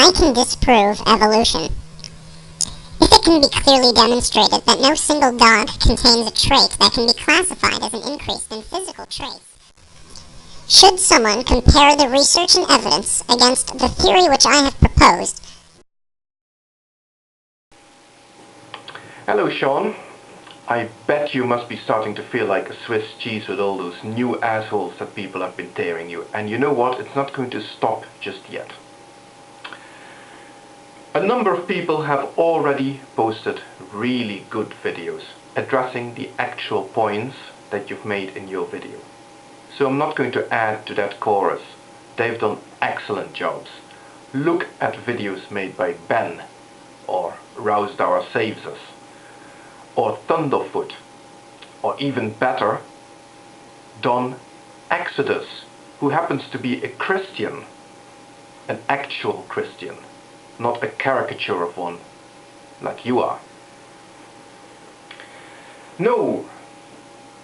I can disprove evolution. If it can be clearly demonstrated that no single dog contains a trait that can be classified as an increase in physical traits, should someone compare the research and evidence against the theory which I have proposed? Hello, Shawn. I bet you must be starting to feel like a Swiss cheese with all those new assholes that people have been tearing you. And you know what? It's not going to stop just yet. A number of people have already posted really good videos addressing the actual points that you've made in your video. So I'm not going to add to that chorus. They've done excellent jobs. Look at videos made by Ben, or Rousdower Saves Us, or Thunderfoot, or even better, Don Exodus, who happens to be a Christian, an actual Christian, not a caricature of one, like you are. No,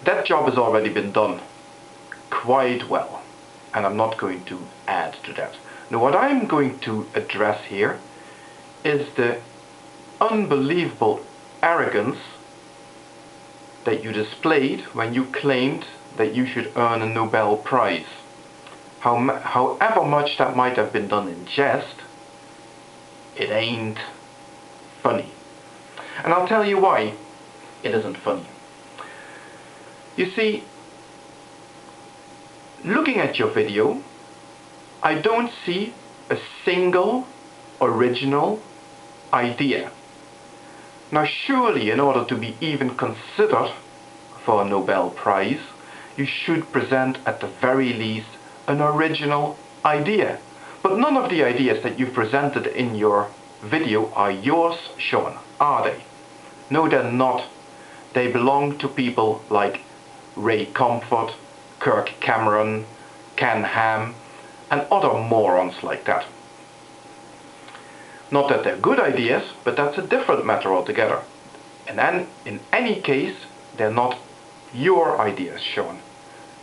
that job has already been done quite well, and I'm not going to add to that. Now, what I'm going to address here is the unbelievable arrogance that you displayed when you claimed that you should earn a Nobel Prize. However much that might have been done in jest, it ain't funny. And I'll tell you why it isn't funny. You see, looking at your video, I don't see a single original idea. Now surely, in order to be even considered for a Nobel Prize, you should present at the very least an original idea. But none of the ideas that you've presented in your video are yours, Shawn, are they? No, they're not. They belong to people like Ray Comfort, Kirk Cameron, Ken Ham, and other morons like that. Not that they're good ideas, but that's a different matter altogether. And then, in any case, they're not your ideas, Shawn.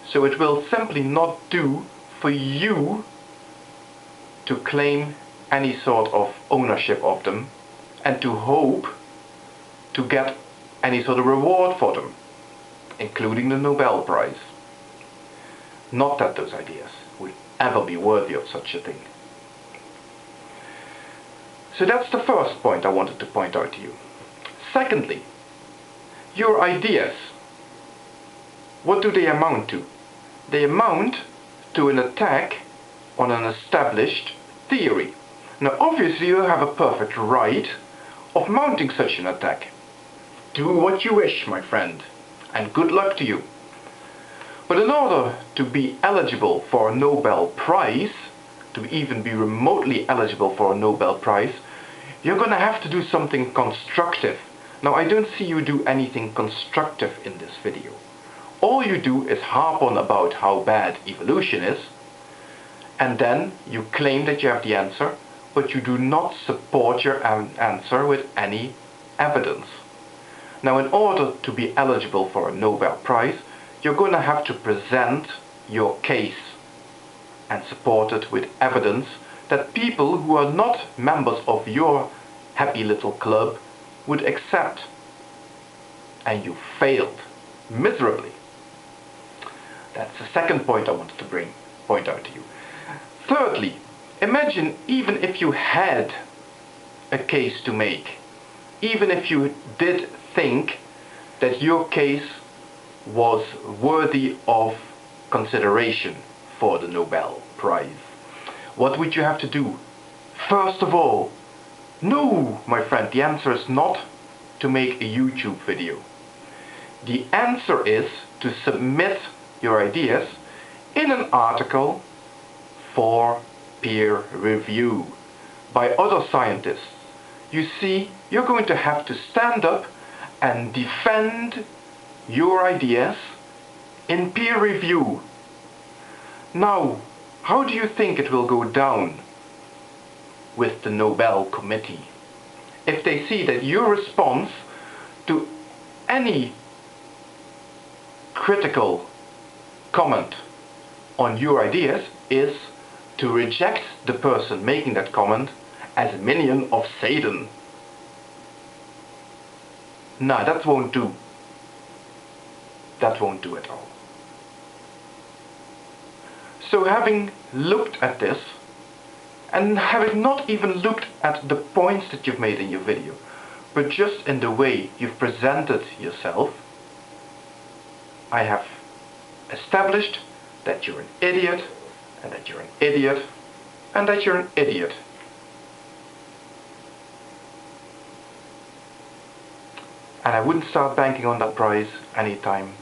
So it will simply not do for you to claim any sort of ownership of them and to hope to get any sort of reward for them, including the Nobel Prize. Not that those ideas would ever be worthy of such a thing. So that's the first point I wanted to point out to you. Secondly, your ideas, what do they amount to? They amount to an attack on an established theory. Now obviously you have a perfect right of mounting such an attack. Do what you wish, my friend, and good luck to you. But in order to be eligible for a Nobel Prize, to even be remotely eligible for a Nobel Prize, you're going to have to do something constructive. Now, I don't see you do anything constructive in this video. All you do is harp on about how bad evolution is, and then you claim that you have the answer, but you do not support your answer with any evidence. Now, in order to be eligible for a Nobel Prize, you're going to have to present your case and support it with evidence that people who are not members of your happy little club would accept. And you failed miserably. That's the second point I wanted to point out to you. Thirdly, imagine even if you had a case to make, even if you did think that your case was worthy of consideration for the Nobel Prize. What would you have to do? First of all, no, my friend, the answer is not to make a YouTube video. The answer is to submit your ideas in an article for peer review by other scientists. You see, you're going to have to stand up and defend your ideas in peer review. Now, how do you think it will go down with the Nobel Committee if they see that your response to any critical comment on your ideas is to reject the person making that comment as a minion of Saden. Nah, that won't do. That won't do at all. So having looked at this, and having not even looked at the points that you've made in your video, but just in the way you've presented yourself, I have established that you're an idiot, and that you're an idiot, and that you're an idiot. And I wouldn't start banking on that prize anytime